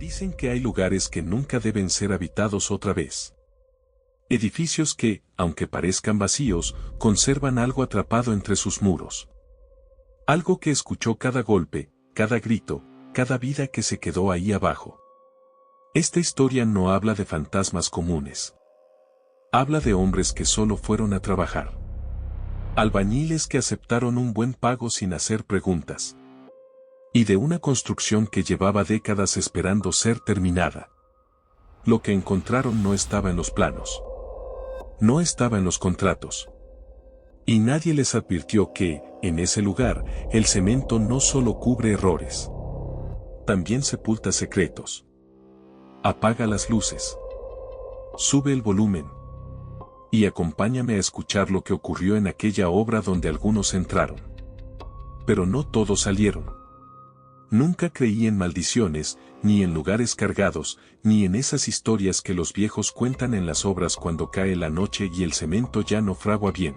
Dicen que hay lugares que nunca deben ser habitados otra vez. Edificios que, aunque parezcan vacíos, conservan algo atrapado entre sus muros. Algo que escuchó cada golpe, cada grito, cada vida que se quedó ahí abajo. Esta historia no habla de fantasmas comunes. Habla de hombres que solo fueron a trabajar. Albañiles que aceptaron un buen pago sin hacer preguntas. Y de una construcción que llevaba décadas esperando ser terminada. Lo que encontraron no estaba en los planos. No estaba en los contratos. Y nadie les advirtió que, en ese lugar, el cemento no solo cubre errores. También sepulta secretos. Apaga las luces. Sube el volumen. Y acompáñame a escuchar lo que ocurrió en aquella obra donde algunos entraron. Pero no todos salieron. Nunca creí en maldiciones, ni en lugares cargados, ni en esas historias que los viejos cuentan en las obras cuando cae la noche y el cemento ya no fragua bien.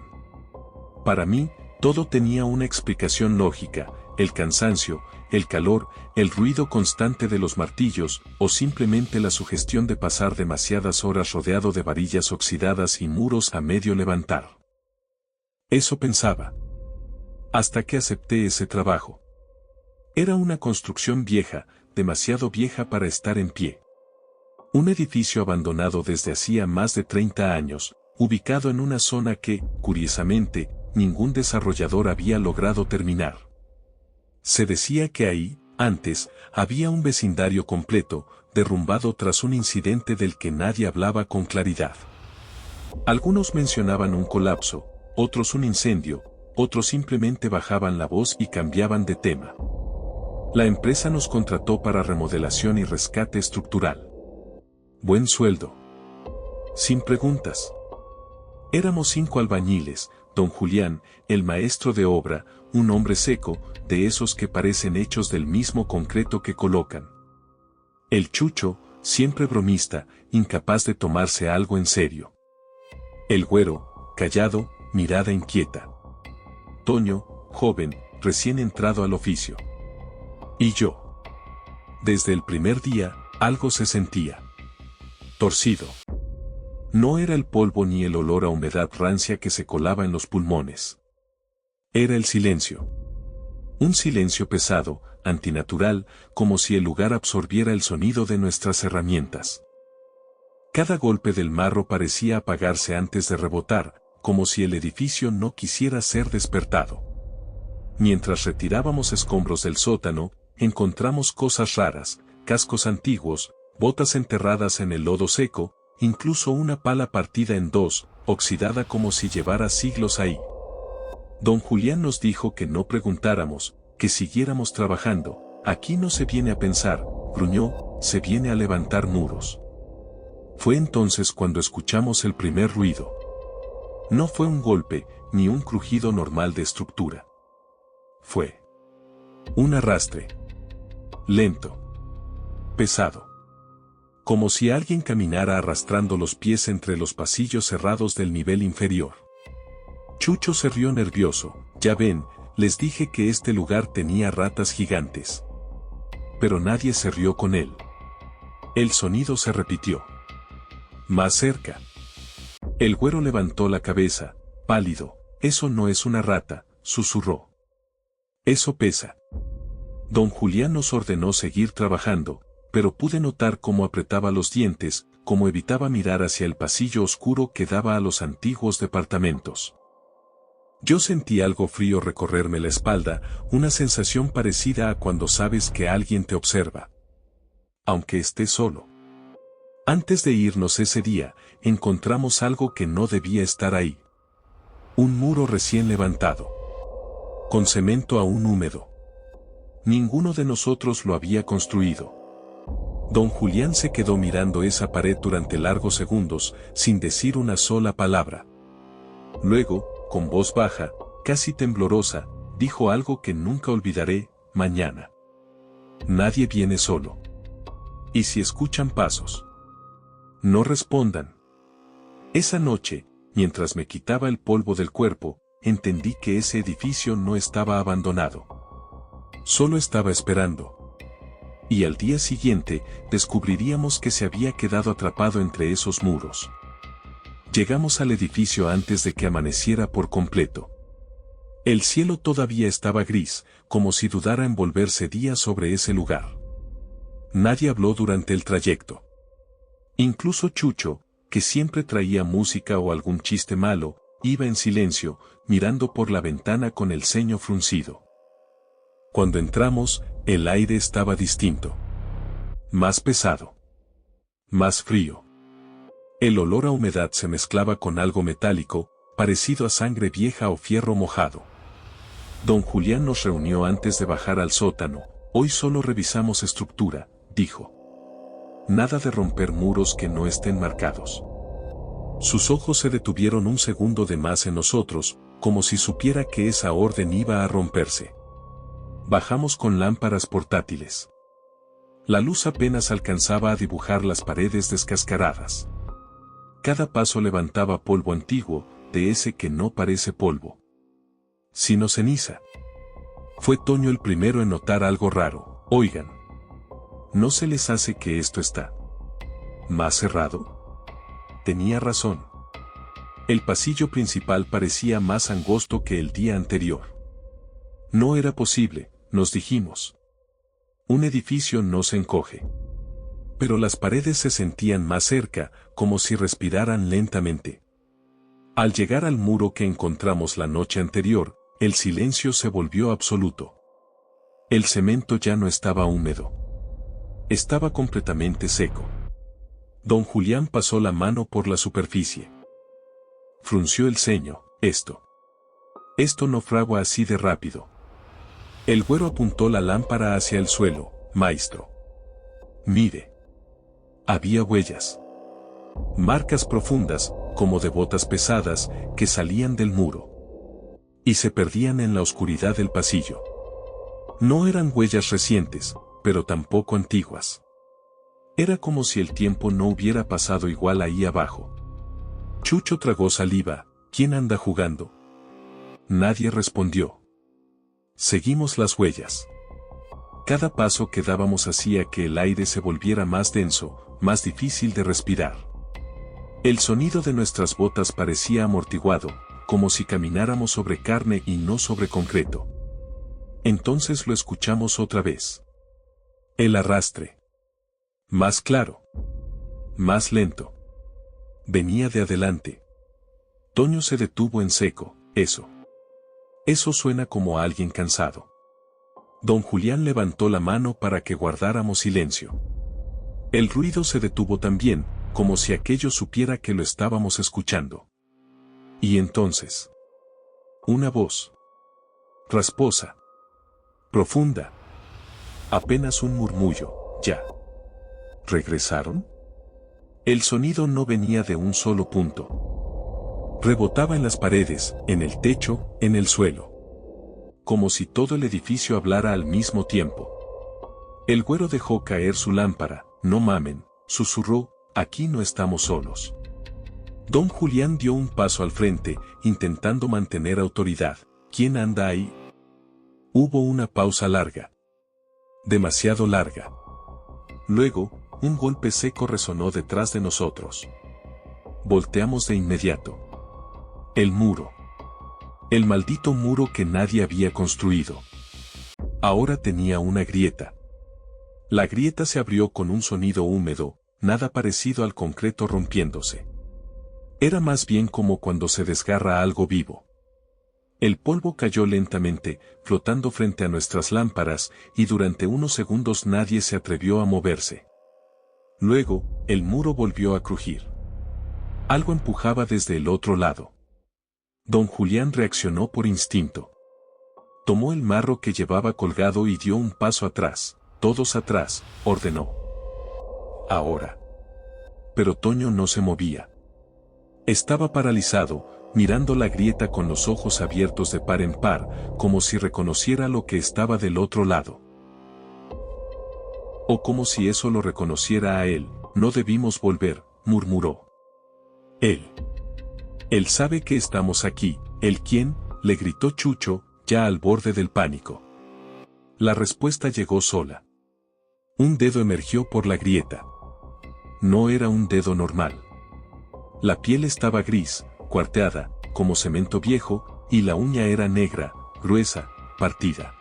Para mí, todo tenía una explicación lógica: el cansancio, el calor, el ruido constante de los martillos, o simplemente la sugestión de pasar demasiadas horas rodeado de varillas oxidadas y muros a medio levantar. Eso pensaba. Hasta que acepté ese trabajo. Era una construcción vieja, demasiado vieja para estar en pie. Un edificio abandonado desde hacía más de 30 años, ubicado en una zona que, curiosamente, ningún desarrollador había logrado terminar. Se decía que ahí, antes, había un vecindario completo, derrumbado tras un incidente del que nadie hablaba con claridad. Algunos mencionaban un colapso, otros un incendio, otros simplemente bajaban la voz y cambiaban de tema. La empresa nos contrató para remodelación y rescate estructural. Buen sueldo. Sin preguntas. Éramos 5 albañiles: don Julián, el maestro de obra, un hombre seco, de esos que parecen hechos del mismo concreto que colocan. El Chucho, siempre bromista, incapaz de tomarse algo en serio. El Güero, callado, mirada inquieta. Toño, joven, recién entrado al oficio. Y yo. Desde el primer día, algo se sentía torcido. No era el polvo ni el olor a humedad rancia que se colaba en los pulmones. Era el silencio. Un silencio pesado, antinatural, como si el lugar absorbiera el sonido de nuestras herramientas. Cada golpe del marro parecía apagarse antes de rebotar, como si el edificio no quisiera ser despertado. Mientras retirábamos escombros del sótano, encontramos cosas raras: cascos antiguos, botas enterradas en el lodo seco, incluso una pala partida en dos, oxidada como si llevara siglos ahí. Don Julián nos dijo que no preguntáramos, que siguiéramos trabajando. Aquí no se viene a pensar, gruñó, se viene a levantar muros. Fue entonces cuando escuchamos el primer ruido. No fue un golpe, ni un crujido normal de estructura. Fue un arrastre. Lento. Pesado. Como si alguien caminara arrastrando los pies entre los pasillos cerrados del nivel inferior. Chucho se rió nervioso. Ya ven, les dije que este lugar tenía ratas gigantes. Pero nadie se rió con él. El sonido se repitió. Más cerca. El Güero levantó la cabeza, pálido. Eso no es una rata, susurró. Eso pesa. Don Julián nos ordenó seguir trabajando, pero pude notar cómo apretaba los dientes, cómo evitaba mirar hacia el pasillo oscuro que daba a los antiguos departamentos. Yo sentí algo frío recorrerme la espalda, una sensación parecida a cuando sabes que alguien te observa. Aunque estés solo. Antes de irnos ese día, encontramos algo que no debía estar ahí. Un muro recién levantado. Con cemento aún húmedo. Ninguno de nosotros lo había construido. Don Julián se quedó mirando esa pared durante largos segundos, sin decir una sola palabra. Luego, con voz baja, casi temblorosa, dijo algo que nunca olvidaré: mañana. Nadie viene solo. ¿Y si escuchan pasos? No respondan. Esa noche, mientras me quitaba el polvo del cuerpo, entendí que ese edificio no estaba abandonado. Solo estaba esperando. Y al día siguiente, descubriríamos que se había quedado atrapado entre esos muros. Llegamos al edificio antes de que amaneciera por completo. El cielo todavía estaba gris, como si dudara en volverse día sobre ese lugar. Nadie habló durante el trayecto. Incluso Chucho, que siempre traía música o algún chiste malo, iba en silencio, mirando por la ventana con el ceño fruncido. Cuando entramos, el aire estaba distinto. Más pesado. Más frío. El olor a humedad se mezclaba con algo metálico, parecido a sangre vieja o fierro mojado. Don Julián nos reunió antes de bajar al sótano. Hoy solo revisamos estructura, dijo. Nada de romper muros que no estén marcados. Sus ojos se detuvieron un segundo de más en nosotros, como si supiera que esa orden iba a romperse. Bajamos con lámparas portátiles. La luz apenas alcanzaba a dibujar las paredes descascaradas. Cada paso levantaba polvo antiguo, de ese que no parece polvo, sino ceniza. Fue Toño el primero en notar algo raro. Oigan, ¿no se les hace que esto está más cerrado? Tenía razón. El pasillo principal parecía más angosto que el día anterior. No era posible, nos dijimos. Un edificio no se encoge. Pero las paredes se sentían más cerca, como si respiraran lentamente. Al llegar al muro que encontramos la noche anterior, el silencio se volvió absoluto. El cemento ya no estaba húmedo. Estaba completamente seco. Don Julián pasó la mano por la superficie. Frunció el ceño. Esto no fragua así de rápido. El güero apuntó la lámpara hacia el suelo. Maestro. Mire. Había huellas. Marcas profundas, como de botas pesadas, que salían del muro. Y se perdían en la oscuridad del pasillo. No eran huellas recientes, pero tampoco antiguas. Era como si el tiempo no hubiera pasado igual ahí abajo. Chucho tragó saliva. ¿Quién anda jugando? Nadie respondió. Seguimos las huellas. Cada paso que dábamos hacía que el aire se volviera más denso, más difícil de respirar. El sonido de nuestras botas parecía amortiguado, como si camináramos sobre carne y no sobre concreto. Entonces lo escuchamos otra vez. El arrastre. Más claro. Más lento. Venía de adelante. Toño se detuvo en seco. Eso suena como a alguien cansado. Don Julián levantó la mano para que guardáramos silencio. El ruido se detuvo también, como si aquello supiera que lo estábamos escuchando. Y entonces, una voz. Rasposa. Profunda. Apenas un murmullo. ¿Ya regresaron? El sonido no venía de un solo punto. Rebotaba en las paredes, en el techo, en el suelo. Como si todo el edificio hablara al mismo tiempo. El güero dejó caer su lámpara. No mamen, susurró, aquí no estamos solos. Don Julián dio un paso al frente, intentando mantener autoridad. ¿Quién anda ahí? Hubo una pausa larga. Demasiado larga. Luego, un golpe seco resonó detrás de nosotros. Volteamos de inmediato. El muro. El maldito muro que nadie había construido. Ahora tenía una grieta. La grieta se abrió con un sonido húmedo, nada parecido al concreto rompiéndose. Era más bien como cuando se desgarra algo vivo. El polvo cayó lentamente, flotando frente a nuestras lámparas, y durante unos segundos nadie se atrevió a moverse. Luego, el muro volvió a crujir. Algo empujaba desde el otro lado. Don Julián reaccionó por instinto. Tomó el marro que llevaba colgado y dio un paso atrás. Todos atrás, ordenó. Ahora. Pero Toño no se movía. Estaba paralizado, mirando la grieta con los ojos abiertos de par en par, como si reconociera lo que estaba del otro lado. O como si eso lo reconociera a él. No debimos volver, murmuró. Él sabe que estamos aquí. ¿El quién? Le gritó Chucho, ya al borde del pánico. La respuesta llegó sola. Un dedo emergió por la grieta. No era un dedo normal. La piel estaba gris, cuarteada, como cemento viejo, y la uña era negra, gruesa, partida.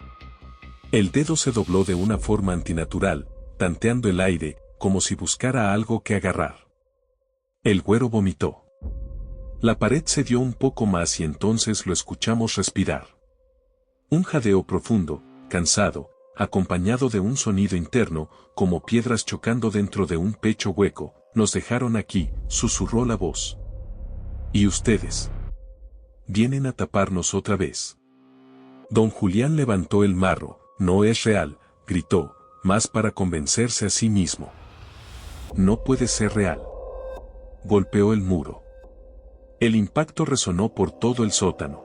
El dedo se dobló de una forma antinatural, tanteando el aire, como si buscara algo que agarrar. El güero vomitó. La pared cedió un poco más y entonces lo escuchamos respirar. Un jadeo profundo, cansado, acompañado de un sonido interno, como piedras chocando dentro de un pecho hueco. Nos dejaron aquí, susurró la voz. ¿Y ustedes? Vienen a taparnos otra vez. Don Julián levantó el marro. No es real, gritó, más para convencerse a sí mismo. No puede ser real. Golpeó el muro. El impacto resonó por todo el sótano.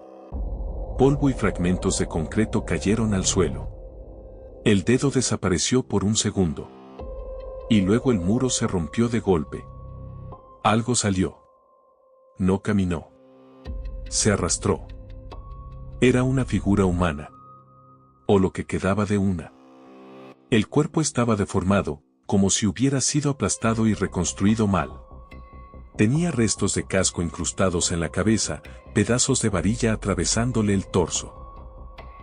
Polvo y fragmentos de concreto cayeron al suelo. El dedo desapareció por un segundo. Y luego el muro se rompió de golpe. Algo salió. No caminó. Se arrastró. Era una figura humana. O lo que quedaba de una. El cuerpo estaba deformado, como si hubiera sido aplastado y reconstruido mal. Tenía restos de casco incrustados en la cabeza, pedazos de varilla atravesándole el torso.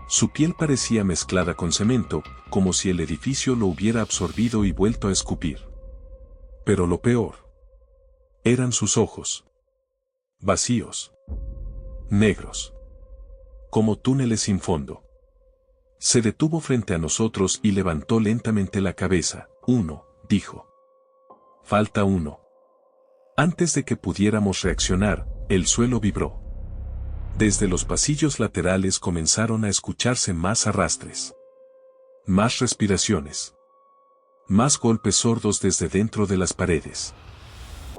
Su piel parecía mezclada con cemento, como si el edificio lo hubiera absorbido y vuelto a escupir. Pero lo peor eran sus ojos. Vacíos. Negros. Como túneles sin fondo. Se detuvo frente a nosotros y levantó lentamente la cabeza. Uno, dijo. Falta uno. Antes de que pudiéramos reaccionar, el suelo vibró. Desde los pasillos laterales comenzaron a escucharse más arrastres. Más respiraciones. Más golpes sordos desde dentro de las paredes.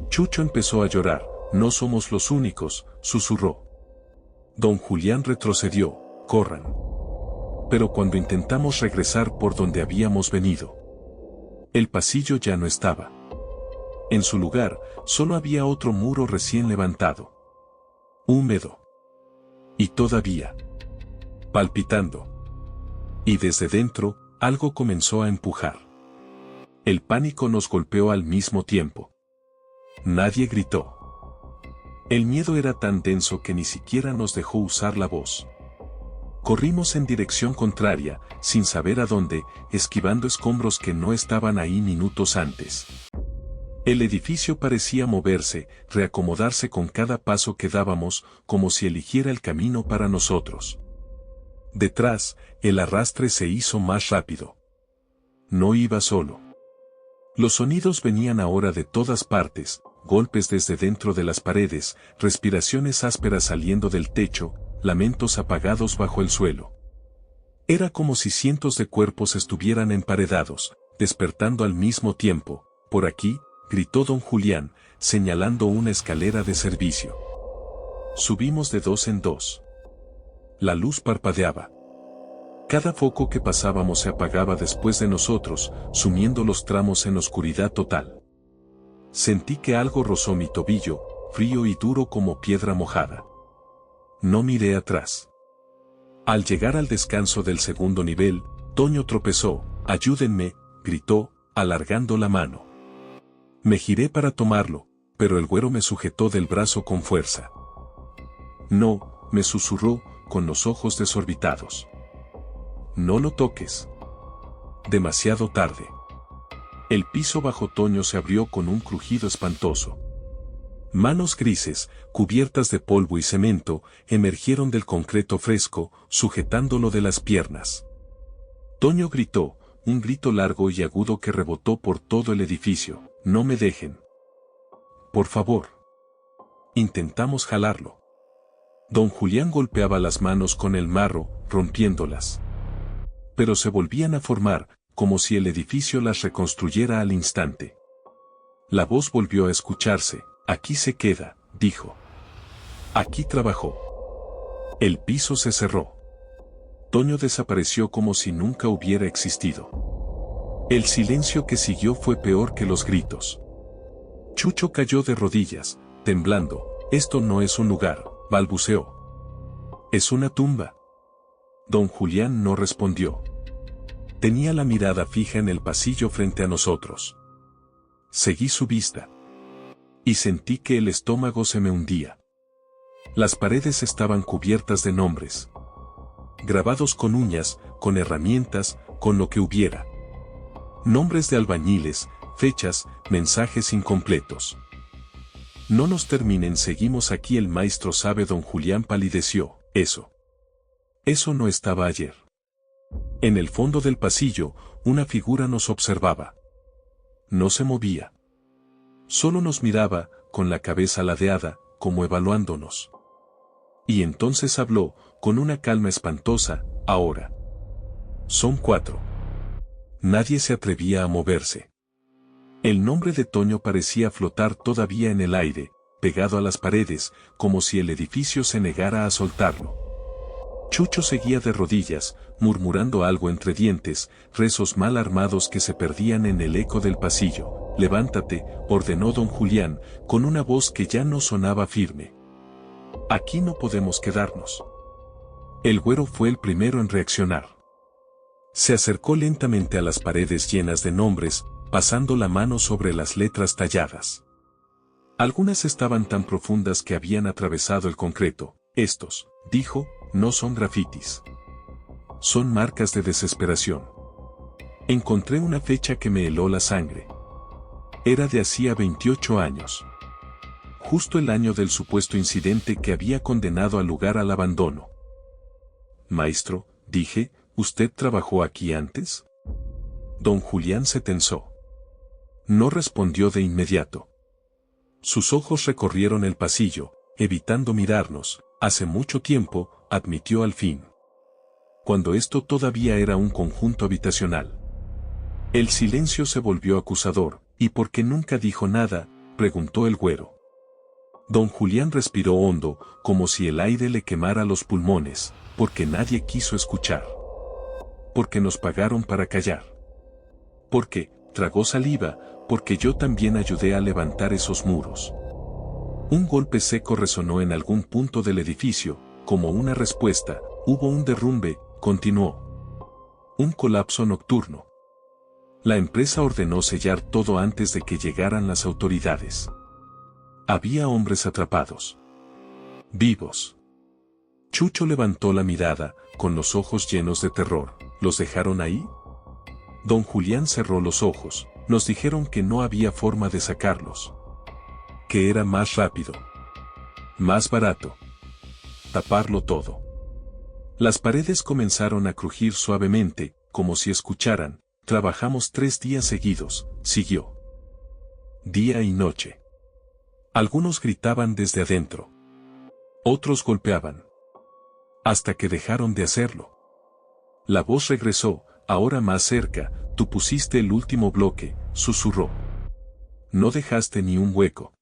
Chucho empezó a llorar. No somos los únicos, susurró. Don Julián retrocedió. Corran. Pero cuando intentamos regresar por donde habíamos venido, el pasillo ya no estaba. En su lugar, solo había otro muro recién levantado. Húmedo. Y todavía palpitando. Y desde dentro, algo comenzó a empujar. El pánico nos golpeó al mismo tiempo. Nadie gritó. El miedo era tan denso que ni siquiera nos dejó usar la voz. Corrimos en dirección contraria, sin saber a dónde, esquivando escombros que no estaban ahí minutos antes. El edificio parecía moverse, reacomodarse con cada paso que dábamos, como si eligiera el camino para nosotros. Detrás, el arrastre se hizo más rápido. No iba solo. Los sonidos venían ahora de todas partes, golpes desde dentro de las paredes, respiraciones ásperas saliendo del techo, lamentos apagados bajo el suelo. Era como si cientos de cuerpos estuvieran emparedados, despertando al mismo tiempo. Por aquí, gritó don Julián, señalando una escalera de servicio. Subimos de dos en dos. La luz parpadeaba. Cada foco que pasábamos se apagaba después de nosotros, sumiendo los tramos en oscuridad total. Sentí que algo rozó mi tobillo, frío y duro como piedra mojada. No miré atrás. Al llegar al descanso del segundo nivel, Toño tropezó. «Ayúdenme», gritó, alargando la mano. Me giré para tomarlo, pero el güero me sujetó del brazo con fuerza. «No», me susurró, con los ojos desorbitados. «No lo toques. Demasiado tarde». El piso bajo Toño se abrió con un crujido espantoso. Manos grises, cubiertas de polvo y cemento, emergieron del concreto fresco, sujetándolo de las piernas. Toño gritó, un grito largo y agudo que rebotó por todo el edificio. «No me dejen. Por favor». Intentamos jalarlo. Don Julián golpeaba las manos con el marro, rompiéndolas. Pero se volvían a formar, como si el edificio las reconstruyera al instante. La voz volvió a escucharse. «Aquí se queda», dijo. «Aquí trabajó». El piso se cerró. Toño desapareció como si nunca hubiera existido. El silencio que siguió fue peor que los gritos. Chucho cayó de rodillas, temblando. «Esto no es un lugar», balbuceó. «Es una tumba». Don Julián no respondió. Tenía la mirada fija en el pasillo frente a nosotros. Seguí su vista. Y sentí que el estómago se me hundía. Las paredes estaban cubiertas de nombres. Grabados con uñas, con herramientas, con lo que hubiera. Nombres de albañiles, fechas, mensajes incompletos. No nos terminen, seguimos aquí, el maestro sabe. Don Julián palideció. Eso no estaba ayer. En el fondo del pasillo, una figura nos observaba. No se movía. Solo nos miraba, con la cabeza ladeada, como evaluándonos. Y entonces habló, con una calma espantosa: ahora. Son 4. Nadie se atrevía a moverse. El nombre de Toño parecía flotar todavía en el aire, pegado a las paredes, como si el edificio se negara a soltarlo. Chucho seguía de rodillas, murmurando algo entre dientes, rezos mal armados que se perdían en el eco del pasillo. Levántate, ordenó don Julián, con una voz que ya no sonaba firme. Aquí no podemos quedarnos. El güero fue el primero en reaccionar. Se acercó lentamente a las paredes llenas de nombres, pasando la mano sobre las letras talladas. Algunas estaban tan profundas que habían atravesado el concreto. Estos, dijo, no son grafitis. Son marcas de desesperación. Encontré una fecha que me heló la sangre. Era de hacía 28 años. Justo el año del supuesto incidente que había condenado al lugar al abandono. Maestro, dije, ¿usted trabajó aquí antes? Don Julián se tensó. No respondió de inmediato. Sus ojos recorrieron el pasillo, evitando mirarnos. Hace mucho tiempo, admitió al fin. Cuando esto todavía era un conjunto habitacional. El silencio se volvió acusador. ¿Y por qué nunca dijo nada?, preguntó el güero. Don Julián respiró hondo, como si el aire le quemara los pulmones. Porque nadie quiso escuchar. Porque nos pagaron para callar. Porque, tragó saliva, porque yo también ayudé a levantar esos muros. Un golpe seco resonó en algún punto del edificio, como una respuesta. Hubo un derrumbe, continuó. Un colapso nocturno. La empresa ordenó sellar todo antes de que llegaran las autoridades. Había hombres atrapados. Vivos. Chucho levantó la mirada, con los ojos llenos de terror. ¿Los dejaron ahí? Don Julián cerró los ojos. Nos dijeron que no había forma de sacarlos. Que era más rápido. Más barato. Taparlo todo. Las paredes comenzaron a crujir suavemente, como si escucharan. Trabajamos 3 días seguidos, siguió. Día y noche. Algunos gritaban desde adentro. Otros golpeaban. Hasta que dejaron de hacerlo. La voz regresó, ahora más cerca. Tú pusiste el último bloque, susurró. No dejaste ni un hueco.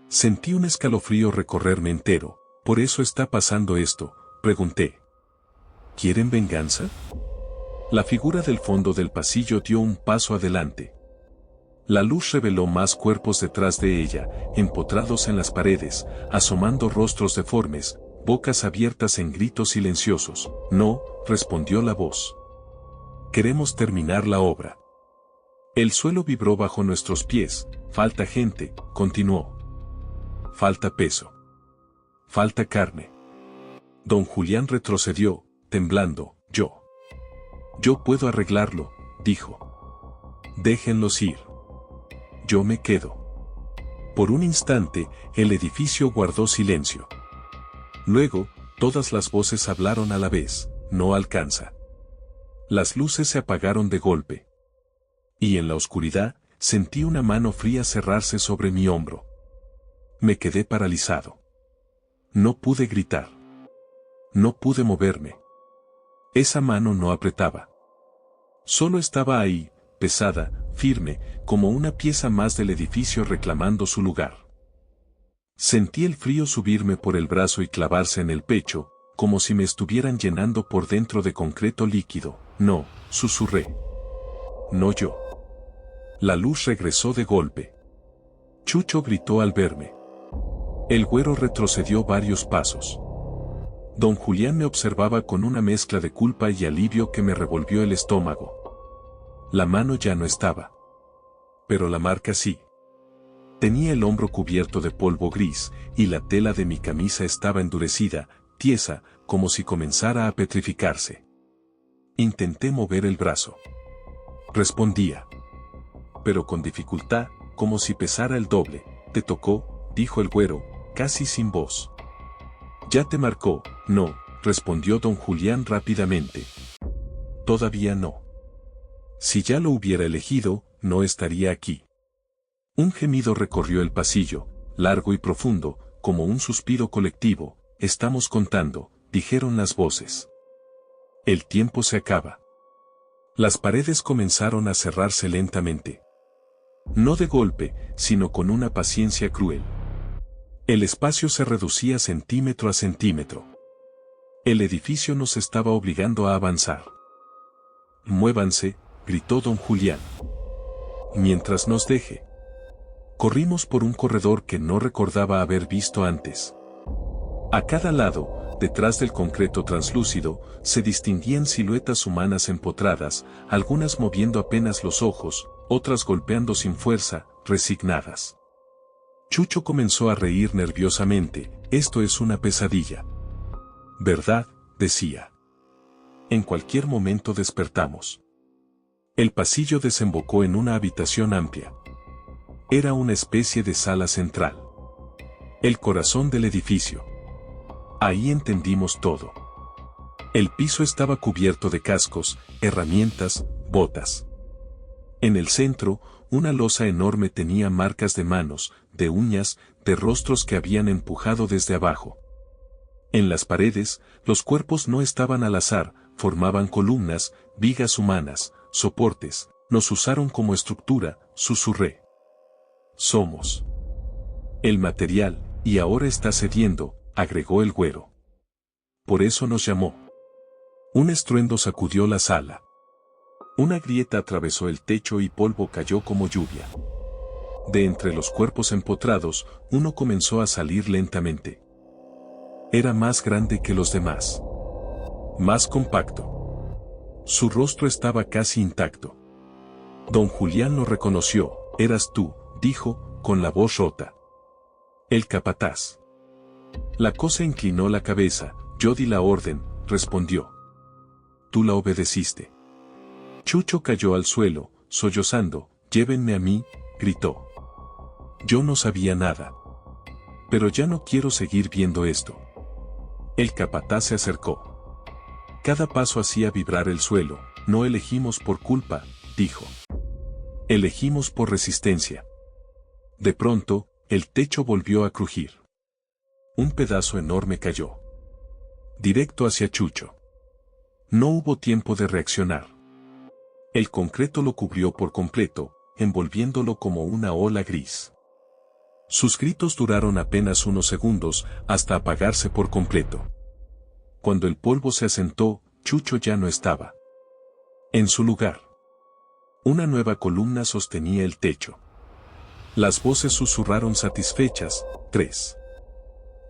Sentí un escalofrío recorrerme entero. ¿Por eso está pasando esto?, pregunté. ¿Quieren venganza? La figura del fondo del pasillo dio un paso adelante. La luz reveló más cuerpos detrás de ella, empotrados en las paredes, asomando rostros deformes, bocas abiertas en gritos silenciosos. No, respondió la voz. Queremos terminar la obra. El suelo vibró bajo nuestros pies. Falta gente, continuó. Falta peso. Falta carne. Don Julián retrocedió, temblando. Yo puedo arreglarlo, dijo. Déjenlos ir. Yo me quedo. Por un instante, el edificio guardó silencio. Luego, todas las voces hablaron a la vez. No alcanza. Las luces se apagaron de golpe. Y en la oscuridad, sentí una mano fría cerrarse sobre mi hombro. Me quedé paralizado. No pude gritar. No pude moverme. Esa mano no apretaba. Solo estaba ahí, pesada, firme, como una pieza más del edificio reclamando su lugar. Sentí el frío subirme por el brazo y clavarse en el pecho, como si me estuvieran llenando por dentro de concreto líquido. No, susurré. No yo. La luz regresó de golpe. Chucho gritó al verme. El güero retrocedió varios pasos. Don Julián me observaba con una mezcla de culpa y alivio que me revolvió el estómago. La mano ya no estaba. Pero la marca sí. Tenía el hombro cubierto de polvo gris, y la tela de mi camisa estaba endurecida, tiesa, como si comenzara a petrificarse. Intenté mover el brazo. Respondía. Pero con dificultad, como si pesara el doble. «Te tocó», dijo el güero, casi sin voz. «¿Ya te marcó?» «No», respondió don Julián rápidamente. «Todavía no. Si ya lo hubiera elegido, no estaría aquí». Un gemido recorrió el pasillo, largo y profundo, como un suspiro colectivo. «Estamos contando», dijeron las voces. «El tiempo se acaba». Las paredes comenzaron a cerrarse lentamente. No de golpe, sino con una paciencia cruel. El espacio se reducía centímetro a centímetro. El edificio nos estaba obligando a avanzar. «Muévanse», gritó don Julián. «Mientras nos deje». Corrimos por un corredor que no recordaba haber visto antes. A cada lado, detrás del concreto translúcido, se distinguían siluetas humanas empotradas, algunas moviendo apenas los ojos, otras golpeando sin fuerza, resignadas. Chucho comenzó a reír nerviosamente. «Esto es una pesadilla». «¿Verdad?», decía. «En cualquier momento despertamos». El pasillo desembocó en una habitación amplia. Era una especie de sala central. El corazón del edificio. Ahí entendimos todo. El piso estaba cubierto de cascos, herramientas, botas. En el centro, una losa enorme tenía marcas de manos, de uñas, de rostros que habían empujado desde abajo. En las paredes, los cuerpos no estaban al azar, formaban columnas, vigas humanas, soportes. «Nos usaron como estructura», susurré. «Somos el material, y ahora está cediendo», agregó el güero. «Por eso nos llamó». Un estruendo sacudió la sala. Una grieta atravesó el techo y polvo cayó como lluvia. De entre los cuerpos empotrados, uno comenzó a salir lentamente. Era más grande que los demás. Más compacto. Su rostro estaba casi intacto. Don Julián lo reconoció. «Eras tú», dijo, con la voz rota. «El capataz». La cosa inclinó la cabeza. «Yo di la orden», respondió. «Tú la obedeciste». Chucho cayó al suelo, sollozando. «Llévenme a mí», gritó. Yo no sabía nada. «Pero ya no quiero seguir viendo esto». El capataz se acercó. Cada paso hacía vibrar el suelo. «No elegimos por culpa», dijo. «Elegimos por resistencia». De pronto, el techo volvió a crujir. Un pedazo enorme cayó. Directo hacia Chucho. No hubo tiempo de reaccionar. El concreto lo cubrió por completo, envolviéndolo como una ola gris. Sus gritos duraron apenas unos segundos, hasta apagarse por completo. Cuando el polvo se asentó, Chucho ya no estaba. En su lugar, una nueva columna sostenía el techo. Las voces susurraron satisfechas. 3.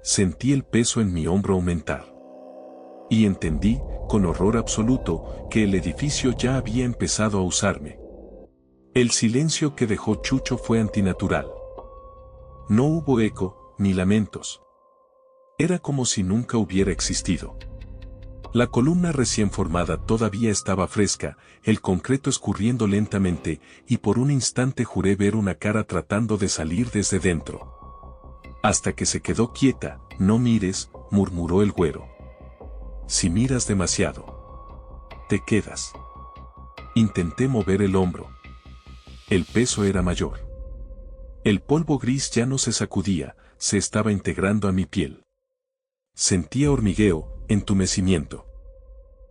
Sentí el peso en mi hombro aumentar. Y entendí, con horror absoluto, que el edificio ya había empezado a usarme. El silencio que dejó Chucho fue antinatural. No hubo eco, ni lamentos. Era como si nunca hubiera existido. La columna recién formada todavía estaba fresca, el concreto escurriendo lentamente, y por un instante juré ver una cara tratando de salir desde dentro. Hasta que se quedó quieta. «No mires», murmuró el güero. «Si miras demasiado, te quedas». Intenté mover el hombro. El peso era mayor. El polvo gris ya no se sacudía, se estaba integrando a mi piel. Sentía hormigueo, entumecimiento.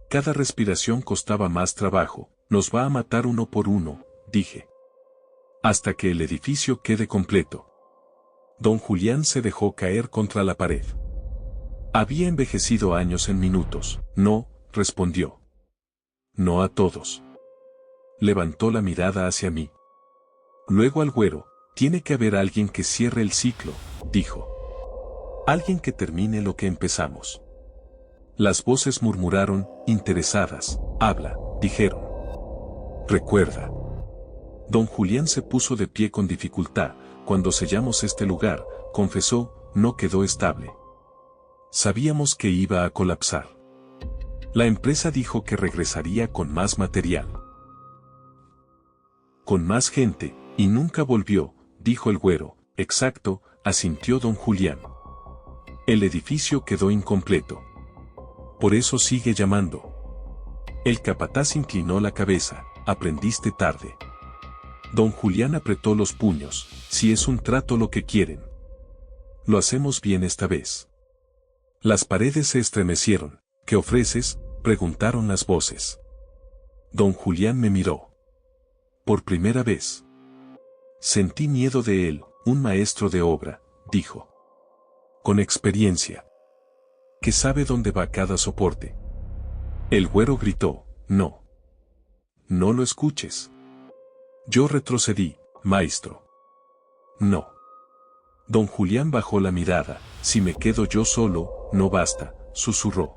Cada respiración costaba más trabajo. «Nos va a matar uno por uno», dije. «Hasta que el edificio quede completo». Don Julián se dejó caer contra la pared. Había envejecido años en minutos. «No», respondió. «No a todos». Levantó la mirada hacia mí. Luego al güero. «Tiene que haber alguien que cierre el ciclo», dijo. «Alguien que termine lo que empezamos». Las voces murmuraron, interesadas. Habla, dijeron. Recuerda. Don Julián se puso de pie con dificultad. Cuando sellamos este lugar, confesó, no quedó estable. Sabíamos que iba a colapsar. La empresa dijo que regresaría con más material. Con más gente, y nunca volvió, dijo el güero. Exacto, asintió don Julián. El edificio quedó incompleto. Por eso sigue llamando. El capataz inclinó la cabeza. Aprendiste tarde. Don Julián apretó los puños. Si es un trato lo que quieren. Lo hacemos bien esta vez. Las paredes se estremecieron. ¿Qué ofreces?, preguntaron las voces. Don Julián me miró. Por primera vez. Sentí miedo de él, un maestro de obra, dijo. Con experiencia. Que sabe dónde va cada soporte. El güero gritó, no. No lo escuches. Yo retrocedí, maestro. No. Don Julián bajó la mirada. Si me quedo yo solo, no basta, susurró.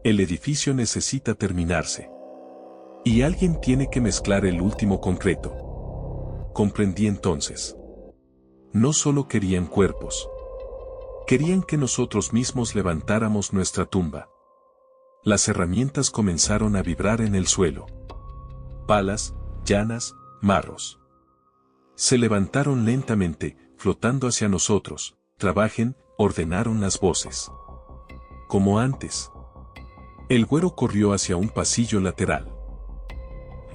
El edificio necesita terminarse. Y alguien tiene que mezclar el último concreto. Comprendí entonces. No solo querían cuerpos. Querían que nosotros mismos levantáramos nuestra tumba. Las herramientas comenzaron a vibrar en el suelo. Palas, llanas, marros. Se levantaron lentamente, flotando hacia nosotros. Trabajen, ordenaron las voces. Como antes. El güero corrió hacia un pasillo lateral.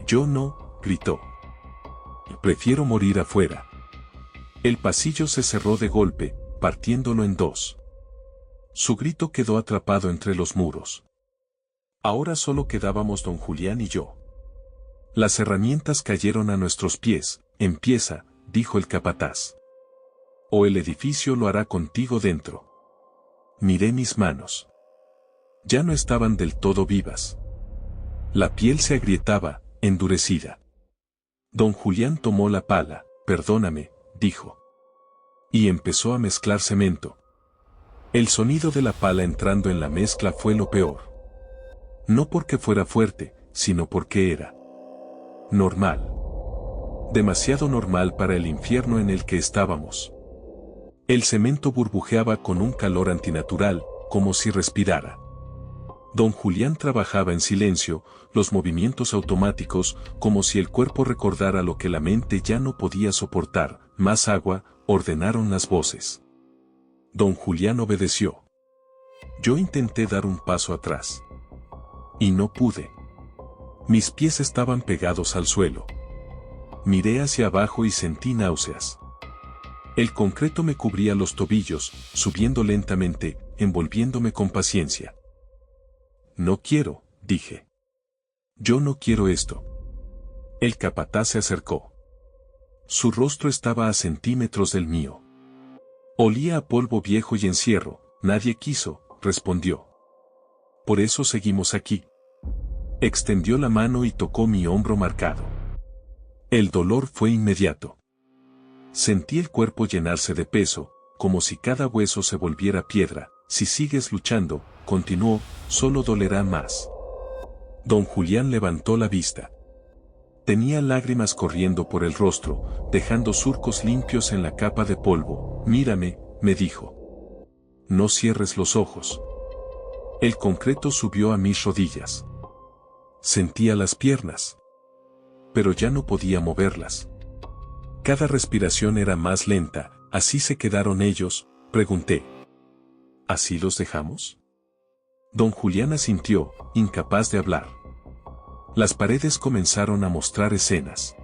Yo no, gritó. Prefiero morir afuera. El pasillo se cerró de golpe, partiéndolo en dos. Su grito quedó atrapado entre los muros. Ahora solo quedábamos don Julián y yo. Las herramientas cayeron a nuestros pies. Empieza, dijo el capataz. O el edificio lo hará contigo dentro. Miré mis manos. Ya no estaban del todo vivas. La piel se agrietaba, endurecida. Don Julián tomó la pala. Perdóname, dijo. Y empezó a mezclar cemento. El sonido de la pala entrando en la mezcla fue lo peor. No porque fuera fuerte, sino porque era normal. Demasiado normal para el infierno en el que estábamos. El cemento burbujeaba con un calor antinatural, como si respirara. Don Julián trabajaba en silencio, los movimientos automáticos, como si el cuerpo recordara lo que la mente ya no podía soportar. Más agua, ordenaron las voces. Don Julián obedeció. Yo intenté dar un paso atrás. Y no pude. Mis pies estaban pegados al suelo. Miré hacia abajo y sentí náuseas. El concreto me cubría los tobillos, subiendo lentamente, envolviéndome con paciencia. No quiero, dije. Yo no quiero esto. El capataz se acercó. Su rostro estaba a centímetros del mío. Olía a polvo viejo y encierro. Nadie quiso, respondió. Por eso seguimos aquí. Extendió la mano y tocó mi hombro marcado. El dolor fue inmediato. Sentí el cuerpo llenarse de peso, como si cada hueso se volviera piedra. Si sigues luchando, continuó, solo dolerá más. Don Julián levantó la vista. Tenía lágrimas corriendo por el rostro, dejando surcos limpios en la capa de polvo. Mírame, me dijo. No cierres los ojos. El concreto subió a mis rodillas. Sentía las piernas. Pero ya no podía moverlas. Cada respiración era más lenta. ¿Así se quedaron ellos?, pregunté. ¿Así los dejamos? Don Julián asintió, incapaz de hablar. Las paredes comenzaron a mostrar escenas.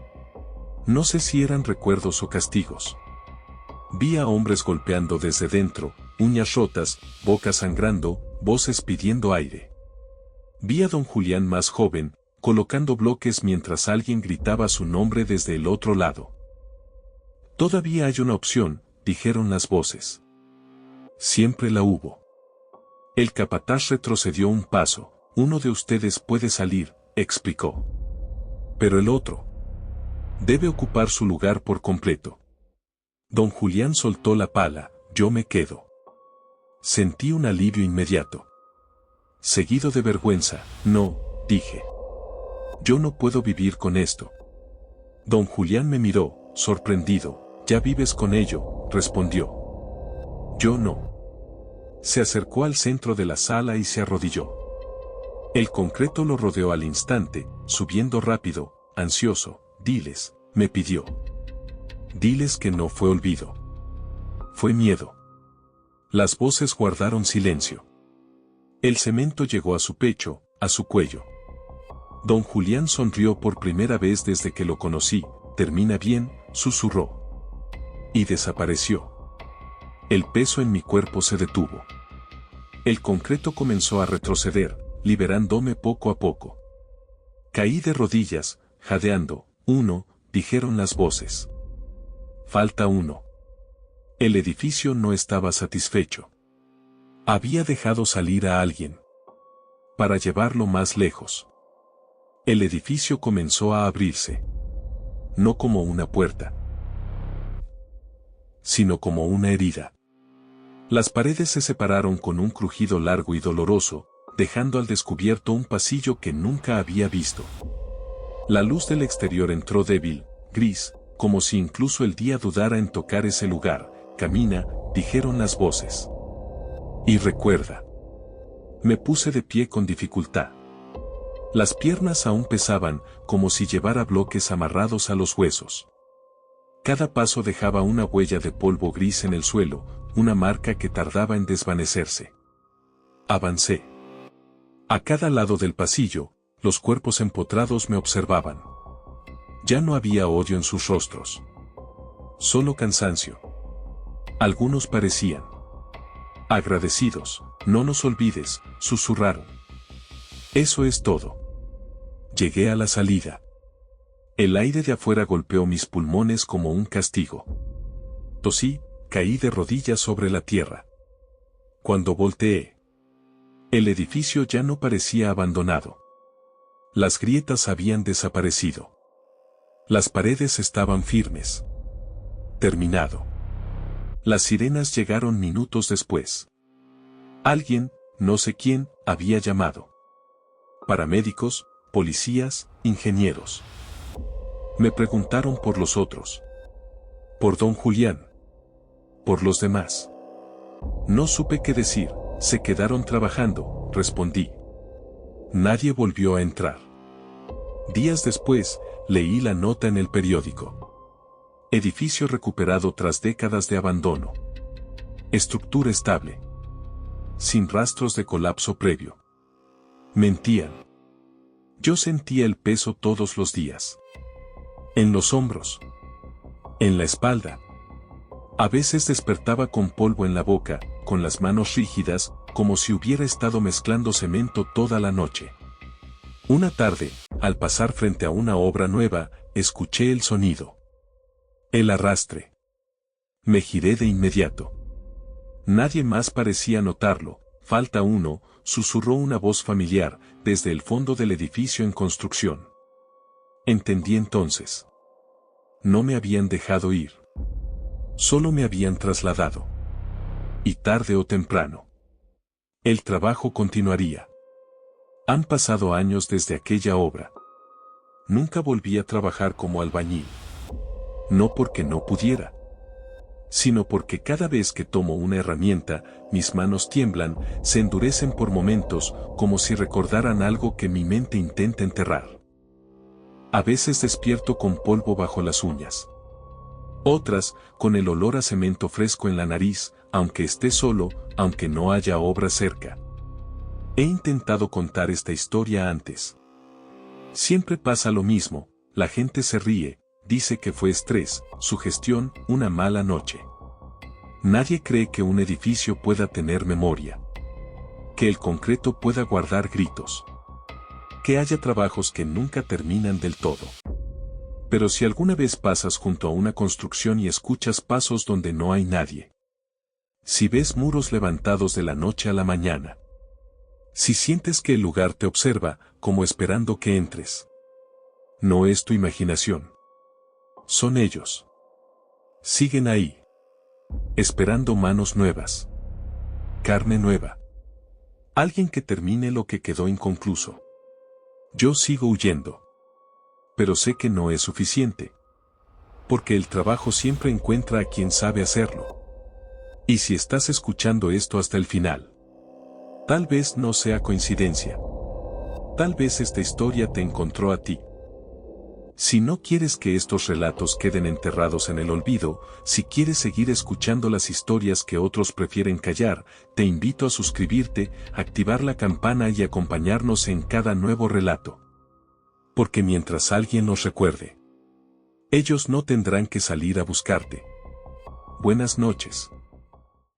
No sé si eran recuerdos o castigos. Vi a hombres golpeando desde dentro, uñas rotas, bocas sangrando, voces pidiendo aire. Vi a don Julián más joven, colocando bloques mientras alguien gritaba su nombre desde el otro lado. Todavía hay una opción, dijeron las voces. Siempre la hubo. El capataz retrocedió un paso. Uno de ustedes puede salir, explicó. Pero el otro debe ocupar su lugar por completo. Don Julián soltó la pala. Yo me quedo. Sentí un alivio inmediato. seguido de vergüenza. No, dije. Yo no puedo vivir con esto. Don Julián me miró, sorprendido. Ya vives con ello, respondió. Yo no. Se acercó al centro de la sala y se arrodilló. El concreto lo rodeó al instante, subiendo rápido, ansioso. Diles, me pidió. Diles que no fue olvido. Fue miedo. Las voces guardaron silencio. El cemento llegó a su pecho, a su cuello. Don Julián sonrió por primera vez desde que lo conocí. Termina bien, susurró. Y desapareció. El peso en mi cuerpo se detuvo. El concreto comenzó a retroceder, liberándome poco a poco. Caí de rodillas, jadeando. Uno, dijeron las voces. Falta uno. El edificio no estaba satisfecho. Había dejado salir a alguien. Para llevarlo más lejos. El edificio comenzó a abrirse. No como una puerta, sino como una herida. Las paredes se separaron con un crujido largo y doloroso, dejando al descubierto un pasillo que nunca había visto. La luz del exterior entró débil, gris, como si incluso el día dudara en tocar ese lugar. Camina, dijeron las voces. Y recuerda. Me puse de pie con dificultad. Las piernas aún pesaban, como si llevara bloques amarrados a los huesos. Cada paso dejaba una huella de polvo gris en el suelo, una marca que tardaba en desvanecerse. Avancé. A cada lado del pasillo, los cuerpos empotrados me observaban. Ya no había odio en sus rostros. Solo cansancio. Algunos parecían agradecidos. No nos olvides, susurraron. Eso es todo. Llegué a la salida. El aire de afuera golpeó mis pulmones como un castigo. Tosí, caí de rodillas sobre la tierra. Cuando volteé, el edificio ya no parecía abandonado. Las grietas habían desaparecido. Las paredes estaban firmes. Terminado. Las sirenas llegaron minutos después. Alguien, no sé quién, había llamado. Paramédicos, policías, ingenieros. Me preguntaron por los otros. Por don Julián. Por los demás. No supe qué decir. Se quedaron trabajando, respondí. Nadie volvió a entrar. Días después, leí la nota en el periódico. Edificio recuperado tras décadas de abandono. Estructura estable. Sin rastros de colapso previo. Mentían. Yo sentía el peso todos los días. En los hombros. En la espalda. A veces despertaba con polvo en la boca, con las manos rígidas, como si hubiera estado mezclando cemento toda la noche. Una tarde, al pasar frente a una obra nueva, escuché el sonido. El arrastre. Me giré de inmediato. Nadie más parecía notarlo. Falta uno, susurró una voz familiar, desde el fondo del edificio en construcción. Entendí entonces. No me habían dejado ir. Solo me habían trasladado. Y tarde o temprano. El trabajo continuaría. Han pasado años desde aquella obra. Nunca volví a trabajar como albañil. No porque no pudiera, sino porque cada vez que tomo una herramienta, mis manos tiemblan, se endurecen por momentos, como si recordaran algo que mi mente intenta enterrar. A veces despierto con polvo bajo las uñas. Otras, con el olor a cemento fresco en la nariz, aunque esté solo, aunque no haya obra cerca. He intentado contar esta historia antes. Siempre pasa lo mismo, la gente se ríe, dice que fue estrés, sugestión, una mala noche. Nadie cree que un edificio pueda tener memoria. Que el concreto pueda guardar gritos. Que haya trabajos que nunca terminan del todo. Pero si alguna vez pasas junto a una construcción y escuchas pasos donde no hay nadie. Si ves muros levantados de la noche a la mañana. Si sientes que el lugar te observa, como esperando que entres. No es tu imaginación. Son ellos. Siguen ahí. Esperando manos nuevas. Carne nueva. Alguien que termine lo que quedó inconcluso. Yo sigo huyendo. Pero sé que no es suficiente. Porque el trabajo siempre encuentra a quien sabe hacerlo. Y si estás escuchando esto hasta el final, tal vez no sea coincidencia. Tal vez esta historia te encontró a ti. Si no quieres que estos relatos queden enterrados en el olvido, si quieres seguir escuchando las historias que otros prefieren callar, te invito a suscribirte, activar la campana y acompañarnos en cada nuevo relato. Porque mientras alguien los recuerde, ellos no tendrán que salir a buscarte. Buenas noches.